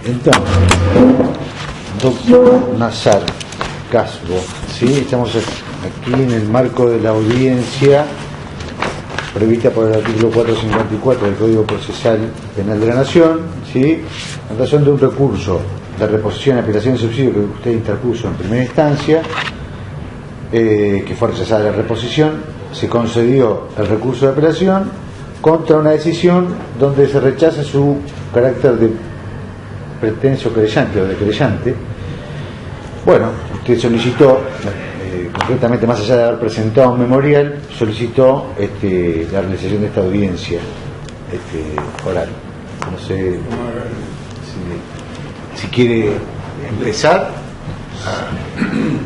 Entonces, doctor Nazar Casbo, ¿sí? Estamos aquí en el marco de la audiencia prevista por el artículo 454 del Código Procesal Penal de la Nación, ¿sí? En razón de un recurso de reposición y apelación de subsidio que usted interpuso en primera instancia, que fue rechazada la reposición, se concedió el recurso de apelación contra una decisión donde se rechaza su carácter de pretenso querellante o de querellante. Bueno, usted solicitó, concretamente, más allá de haber presentado un memorial, solicitó la realización de esta audiencia oral. No sé si quiere empezar.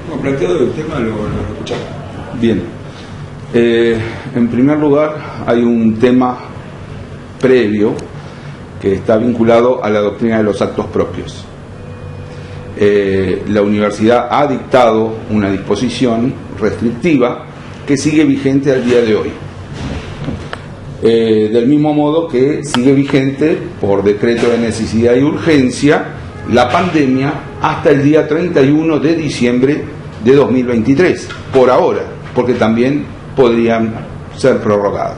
Como planteado el tema, lo escuchamos. Bien. En primer lugar, hay un tema previo que está vinculado a la doctrina de los actos propios. La universidad ha dictado una disposición restrictiva que sigue vigente al día de hoy. Del mismo modo que sigue vigente por decreto de necesidad y urgencia la pandemia hasta el día 31 de diciembre de 2023, por ahora, porque también podrían ser prorrogadas.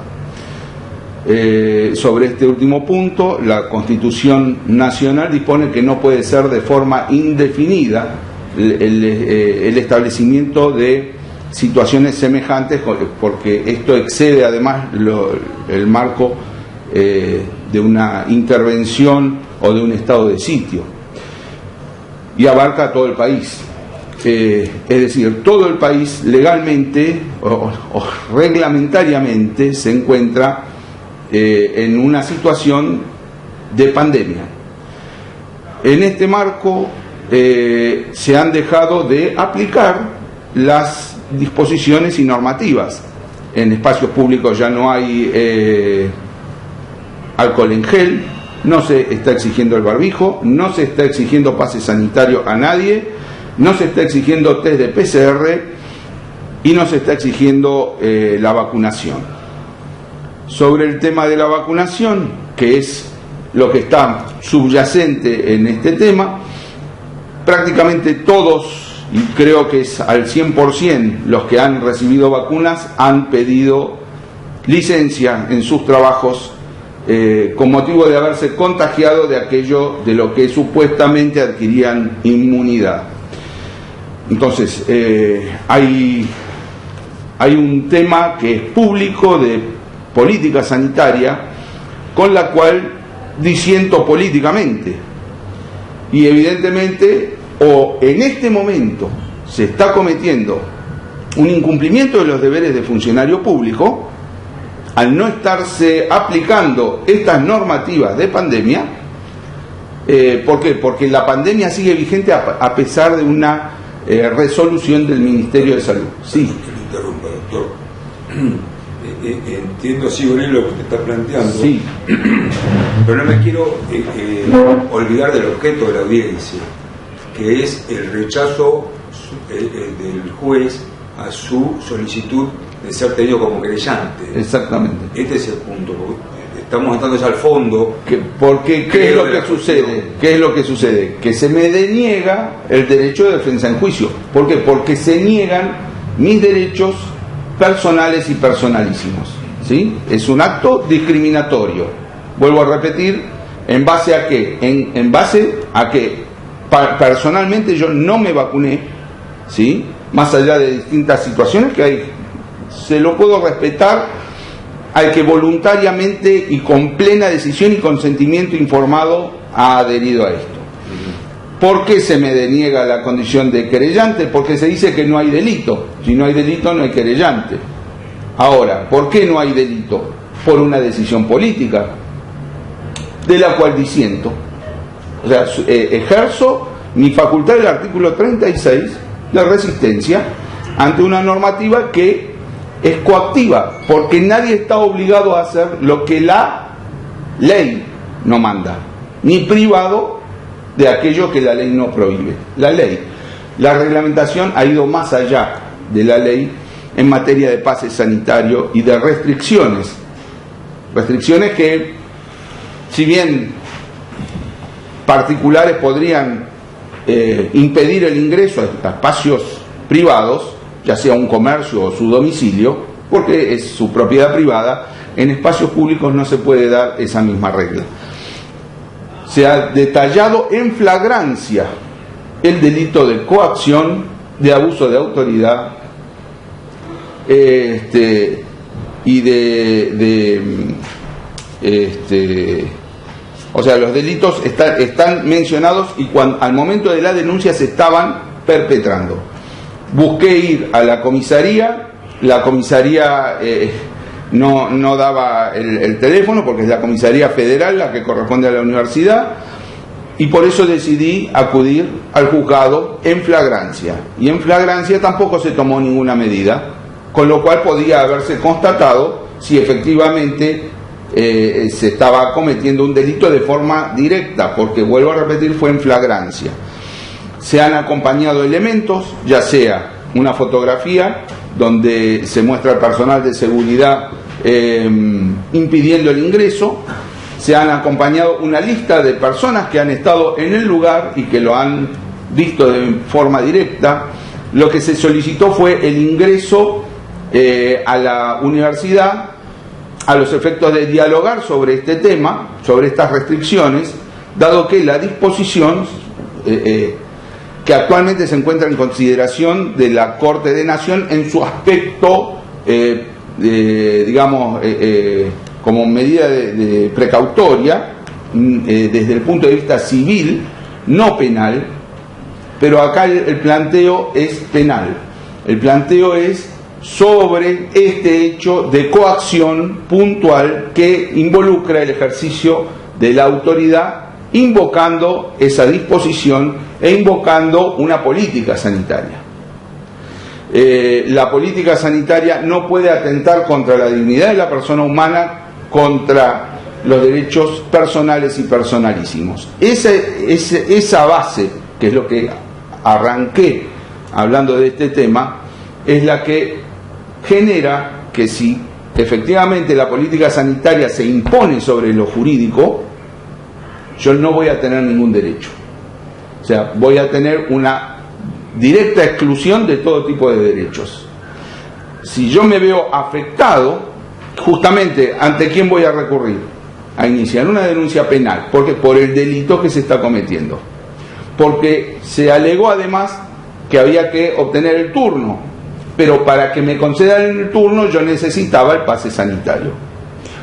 Sobre este último punto, la Constitución Nacional dispone que no puede ser de forma indefinida el establecimiento de situaciones semejantes, porque esto excede además el marco de una intervención o de un estado de sitio, y abarca a todo el país. Es decir, todo el país legalmente o reglamentariamente se encuentra en una situación de pandemia. En este marco se han dejado de aplicar las disposiciones y normativas. En espacios públicos ya no hay alcohol en gel, no se está exigiendo el barbijo, no se está exigiendo pase sanitario a nadie, no se está exigiendo test de PCR y no se está exigiendo la vacunación. Sobre el tema de la vacunación, que es lo que está subyacente en este tema, prácticamente todos, y creo que es al 100% los que han recibido vacunas, han pedido licencia en sus trabajos con motivo de haberse contagiado de aquello de lo que supuestamente adquirían inmunidad. Entonces, hay un tema que es público de política sanitaria con la cual disiento políticamente, y evidentemente o en este momento se está cometiendo un incumplimiento de los deberes de funcionario público al no estarse aplicando estas normativas de pandemia. ¿Por qué? Porque la pandemia sigue vigente a pesar de una resolución del Ministerio de Salud. Sí. Que lo interrumpa, doctor. Entiendo así, Bonel, lo que te está planteando. Sí. Pero no me quiero olvidar del objeto de la audiencia, que es el rechazo del juez a su solicitud de ser tenido como querellante. Exactamente. Este es el punto. Estamos entrando al fondo. Porque ¿qué es lo que sucede? ¿Qué es lo que sucede? Que se me deniega el derecho de defensa en juicio. ¿Por qué? Porque se niegan mis derechos personales y personalísimos, ¿sí? Es un acto discriminatorio. Vuelvo a repetir, ¿en base a qué? En base a que personalmente yo no me vacuné, ¿sí? Más allá de distintas situaciones que hay, se lo puedo respetar al que voluntariamente y con plena decisión y consentimiento informado ha adherido a esto. ¿Por qué se me deniega la condición de querellante? Porque se dice que no hay delito. Si no hay delito, no hay querellante. Ahora, ¿por qué no hay delito? Por una decisión política, de la cual disiento. O sea, ejerzo mi facultad del artículo 36 de resistencia ante una normativa que es coactiva, porque nadie está obligado a hacer lo que la ley no manda, ni privado de aquello que la ley no prohíbe. La ley, la reglamentación ha ido más allá de la ley en materia de pase sanitario y de restricciones que, si bien particulares podrían impedir el ingreso a espacios privados, ya sea un comercio o su domicilio, porque es su propiedad privada. En espacios públicos no se puede dar esa misma regla. Se ha detallado en flagrancia el delito de coacción, de abuso de autoridad y o sea, los delitos están mencionados y al momento de la denuncia se estaban perpetrando. Busqué ir a la comisaría no daba el teléfono, porque es la comisaría federal la que corresponde a la universidad, y por eso decidí acudir al juzgado en flagrancia. Y en flagrancia tampoco se tomó ninguna medida, con lo cual podía haberse constatado si efectivamente se estaba cometiendo un delito de forma directa, porque vuelvo a repetir, fue en flagrancia. Se han acompañado elementos, ya sea una fotografía donde se muestra el personal de seguridad impidiendo el ingreso, se han acompañado una lista de personas que han estado en el lugar y que lo han visto de forma directa. Lo que se solicitó fue el ingreso a la universidad a los efectos de dialogar sobre este tema, sobre estas restricciones, dado que la disposición que actualmente se encuentra en consideración de la Corte de Nación en su aspecto, digamos, como medida de precautoria, desde el punto de vista civil, no penal, pero acá el planteo es penal. El planteo es sobre este hecho de coacción puntual que involucra el ejercicio de la autoridad, invocando esa disposición e invocando una política sanitaria. La política sanitaria no puede atentar contra la dignidad de la persona humana, contra los derechos personales y personalísimos. Esa base, que es lo que arranqué hablando de este tema, es la que genera que si efectivamente la política sanitaria se impone sobre lo jurídico, yo no voy a tener ningún derecho. O sea, voy a tener una directa exclusión de todo tipo de derechos. Si yo me veo afectado, justamente, ¿ante quién voy a recurrir? A iniciar una denuncia penal, porque por el delito que se está cometiendo. Porque se alegó además que había que obtener el turno, pero para que me concedan el turno yo necesitaba el pase sanitario.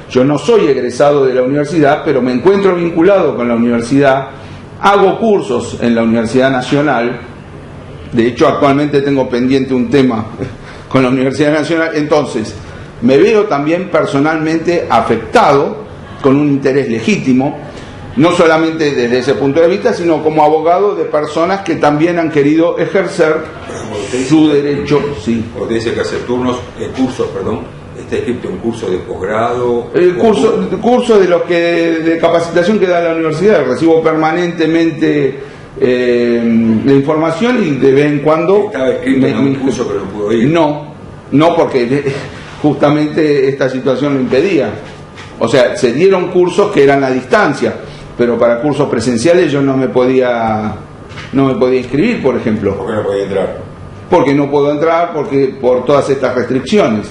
Yo no soy egresado de la universidad, pero me encuentro vinculado con la universidad, hago cursos en la Universidad Nacional, de hecho actualmente tengo pendiente un tema con la Universidad Nacional, entonces me veo también personalmente afectado con un interés legítimo, no solamente desde ese punto de vista, sino como abogado de personas que también han querido ejercer su derecho. Sí. Usted dice que hace cursos, está escrito un curso de posgrado. El curso de capacitación que da la universidad, recibo permanentemente la información y de vez en cuando. Estaba escrito en un curso que no pudo ir. No, porque justamente esta situación lo impedía. O sea, se dieron cursos que eran a distancia, pero para cursos presenciales yo no me podía inscribir, por ejemplo. ¿Por qué no podía entrar? Porque no puedo entrar, por todas estas restricciones.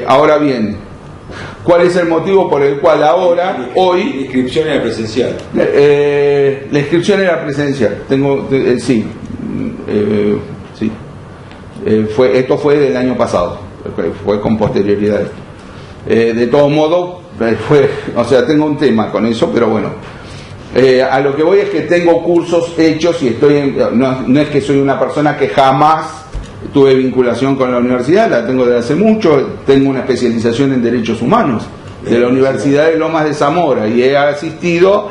Ahora bien, ¿cuál es el motivo por el cual hoy... La inscripción era presencial. La inscripción era presencial. Sí. Esto fue del año pasado, fue con posterioridad. De todo modo, tengo un tema con eso, pero bueno. A lo que voy es que tengo cursos hechos y no es que soy una persona que jamás tuve vinculación con la universidad, la tengo desde hace mucho, tengo una especialización en derechos humanos de la Universidad de Lomas de Zamora y he asistido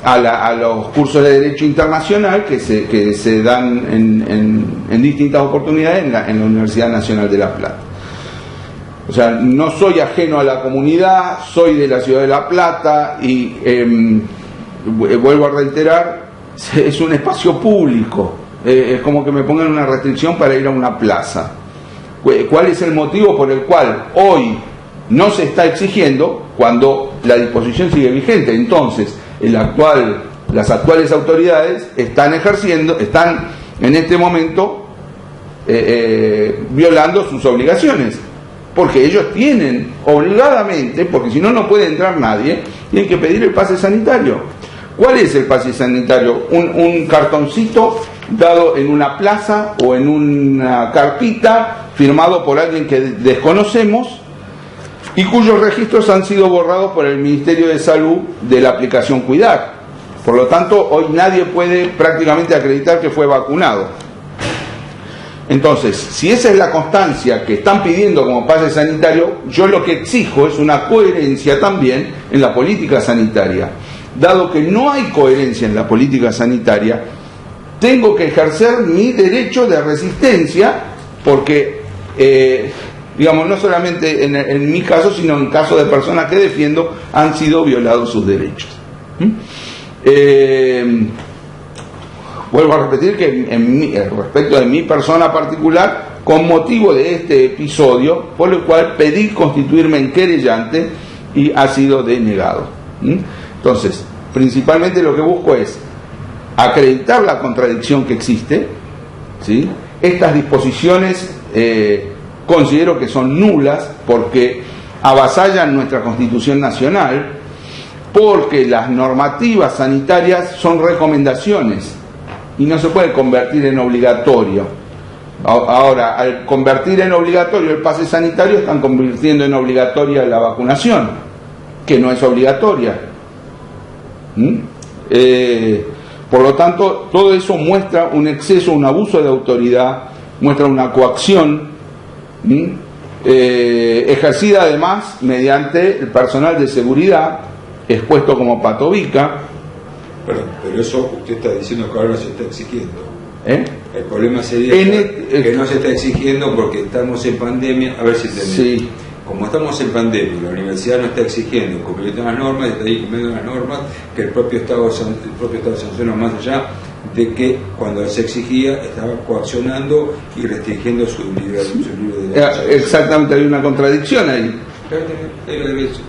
a los cursos de derecho internacional que se dan en distintas oportunidades en la Universidad Nacional de La Plata. O sea, no soy ajeno a la comunidad, soy de la ciudad de La Plata y vuelvo a reiterar, es un espacio público, es como que me pongan una restricción para ir a una plaza. ¿Cuál es el motivo por el cual hoy no se está exigiendo cuando la disposición sigue vigente? Entonces, el actual las actuales autoridades están en este momento violando sus obligaciones, porque ellos tienen obligadamente, porque si no, no puede entrar nadie, tienen que pedir el pase sanitario. ¿Cuál es el pase sanitario? Un cartoncito dado en una plaza o en una carpita, firmado por alguien que desconocemos y cuyos registros han sido borrados por el Ministerio de Salud de la aplicación Cuidar. Por lo tanto, hoy nadie puede prácticamente acreditar que fue vacunado. Entonces, si esa es la constancia que están pidiendo como pase sanitario, yo lo que exijo es una coherencia también en la política sanitaria. Dado que no hay coherencia en la política sanitaria, tengo que ejercer mi derecho de resistencia, porque, digamos, no solamente en mi caso, sino en caso de personas que defiendo, han sido violados sus derechos. Vuelvo a repetir que respecto de mi persona particular, con motivo de este episodio, por el cual pedí constituirme en querellante y ha sido denegado. Entonces, principalmente lo que busco es acreditar la contradicción que existe, ¿sí? Estas disposiciones considero que son nulas porque avasallan nuestra Constitución Nacional, porque las normativas sanitarias son recomendaciones y no se puede convertir en obligatorio. Ahora, al convertir en obligatorio el pase sanitario, están convirtiendo en obligatoria la vacunación, que no es obligatoria. Por lo tanto, todo eso muestra un exceso, un abuso de autoridad, muestra una coacción, ejercida además mediante el personal de seguridad, expuesto como patobica. Pero eso usted está diciendo que ahora no se está exigiendo. El problema sería que no se está exigiendo porque estamos en pandemia. A ver si entendemos. Sí. Como estamos en pandemia, la universidad no está exigiendo cumplir las normas, está ahí cumpliendo las normas que el propio Estado sanciona, más allá de que cuando se exigía estaba coaccionando y restringiendo su libre derecho. Exactamente, hay una contradicción ahí.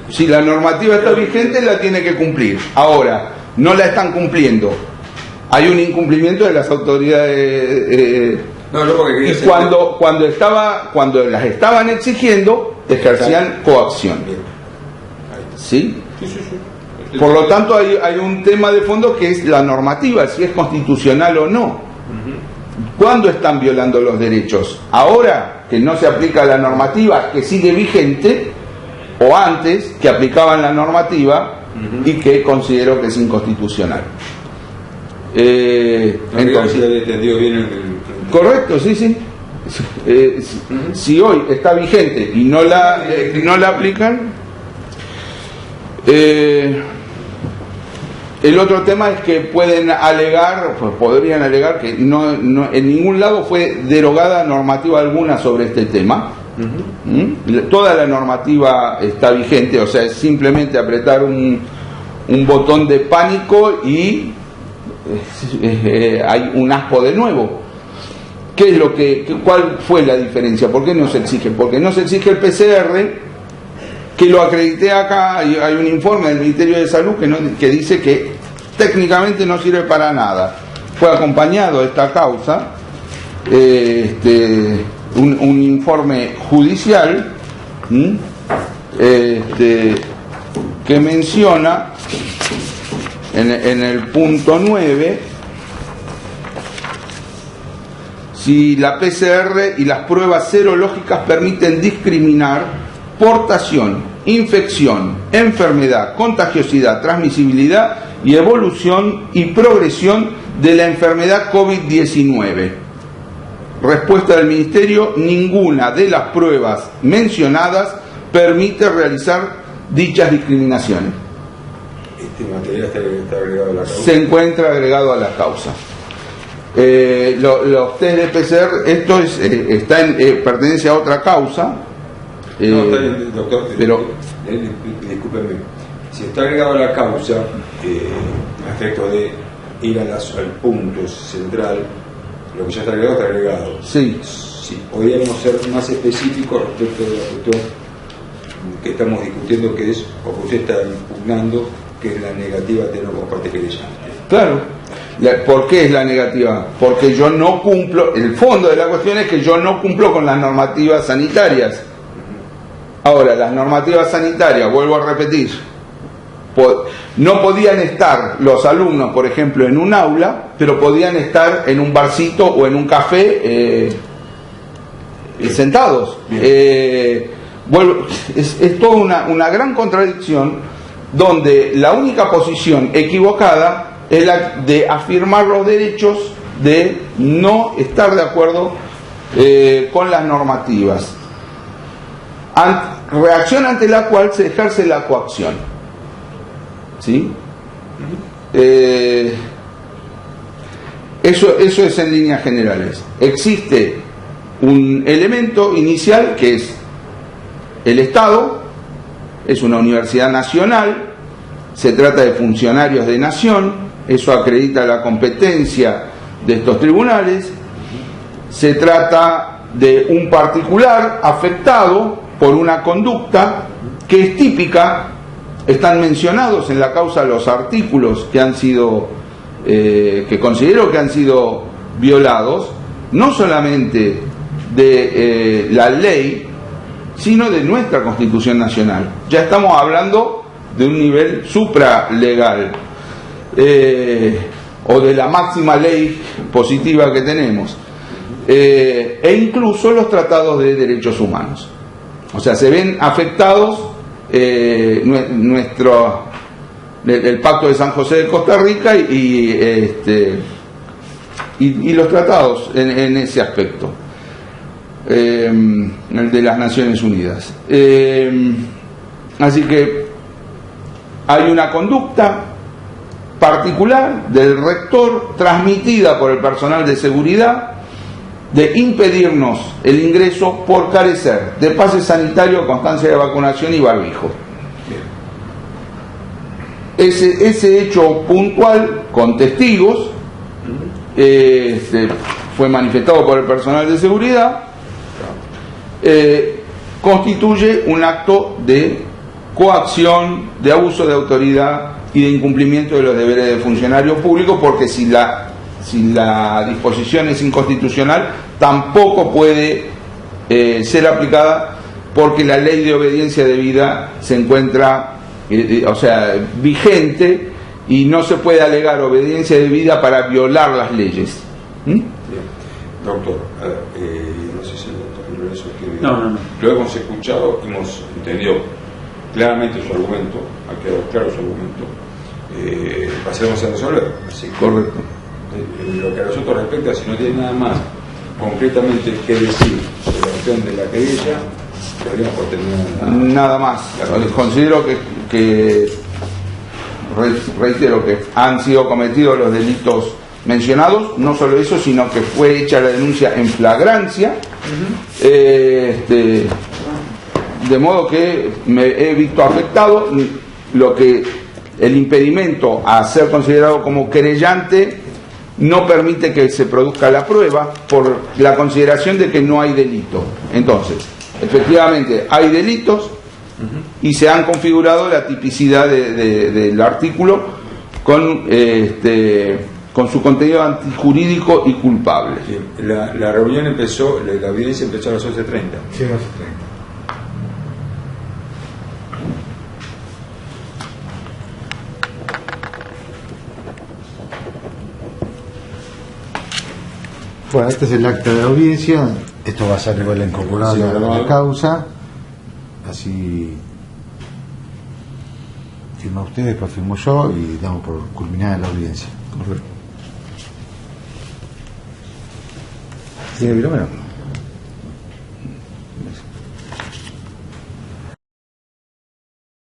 Si la normativa está vigente, la tiene que cumplir. Ahora, no la están cumpliendo. Hay un incumplimiento de las autoridades. Y cuando las estaban exigiendo, ejercían coacción. ¿Sí? Por lo tanto, hay un tema de fondo que es la normativa, si es constitucional o no. ¿Cuándo están violando los derechos? Ahora que no se aplica la normativa que sigue vigente, o antes que aplicaban la normativa y que considero que es inconstitucional. Entonces, había entendido bien correcto, sí. Si hoy está vigente y no la aplican, el otro tema es que podrían alegar que no en ningún lado fue derogada normativa alguna sobre este tema. Toda la normativa está vigente, o sea, es simplemente apretar un botón de pánico y hay un aspo de nuevo. ¿Cuál fue la diferencia? ¿Por qué no se exige? Porque no se exige el PCR, que lo acredité acá, hay un informe del Ministerio de Salud que dice que técnicamente no sirve para nada. Fue acompañado de esta causa un informe judicial que menciona en el punto 9 si la PCR y las pruebas serológicas permiten discriminar portación, infección, enfermedad, contagiosidad, transmisibilidad y evolución y progresión de la enfermedad COVID-19. Respuesta del Ministerio: ninguna de las pruebas mencionadas permite realizar dichas discriminaciones. Este material está agregado a la causa. Se encuentra agregado a la causa. Los test de PCR, esto pertenece a otra causa. No, está bien, doctor, pero discúlpeme. Si está agregado a la causa, a efecto de ir al punto central, lo que ya está agregado. Sí. Sí, podríamos ser más específicos respecto de la cuestión que estamos discutiendo, que es, o que usted está impugnando, que es la negativa de no por parte querellante. Claro. ¿Por qué es la negativa? Porque yo no cumplo, el fondo de la cuestión es que yo no cumplo con las normativas sanitarias. Ahora, las normativas sanitarias, vuelvo a repetir, no podían estar los alumnos, por ejemplo, en un aula, pero podían estar en un barcito o en un café sentados. Es toda una gran contradicción, donde la única posición equivocada es la de afirmar los derechos de no estar de acuerdo con las normativas, reacción ante la cual se ejerce la coacción. ¿Sí? Eso es en líneas generales. Existe un elemento inicial que es el Estado, es una universidad nacional, se trata de funcionarios de nación, eso acredita la competencia de estos tribunales, se trata de un particular afectado por una conducta que es típica. Están mencionados en la causa los artículos que han sido, que considero que han sido violados, no solamente de la ley, sino de nuestra Constitución Nacional. Ya estamos hablando de un nivel supralegal, o de la máxima ley positiva que tenemos, e incluso los tratados de derechos humanos. O sea, se ven afectados el Pacto de San José de Costa Rica y los tratados en ese aspecto, el de las Naciones Unidas. Así que hay una conducta particular del rector, transmitida por el personal de seguridad, de impedirnos el ingreso por carecer de pase sanitario, constancia de vacunación y barbijo. Ese hecho puntual, con testigos, fue manifestado por el personal de seguridad, constituye un acto de coacción, de abuso de autoridad y de incumplimiento de los deberes de funcionario público, porque si la disposición es inconstitucional, tampoco puede ser aplicada, porque la ley de obediencia debida se encuentra, vigente, y no se puede alegar obediencia debida para violar las leyes. Bien. Doctor, no sé si el doctor Lorenzo quiere... No. Lo hemos escuchado, hemos entendido claramente su argumento, ha quedado claro su argumento. Pasemos a resolver. Así que, correcto. Lo que a nosotros respecta, si no tiene nada más concretamente que decir sobre la cuestión de la querella, deberíamos por terminar. Nada más. Considero que reitero que han sido cometidos los delitos mencionados, no solo eso, sino que fue hecha la denuncia en flagrancia, de modo que me he visto afectado. Lo que el impedimento a ser considerado como querellante no permite que se produzca la prueba, por la consideración de que no hay delito. Entonces, efectivamente hay delitos y se han configurado la tipicidad del artículo con su contenido antijurídico y culpable. Sí. La reunión empezó, la audiencia empezó a las 11:30. Sí, 11:30. Bueno, este es el acta de la audiencia. Esto va a ser igual incorporado a la causa. Así firma usted, después firmo yo y damos por culminada la audiencia. Correcto. ¿Tiene Vilomeno?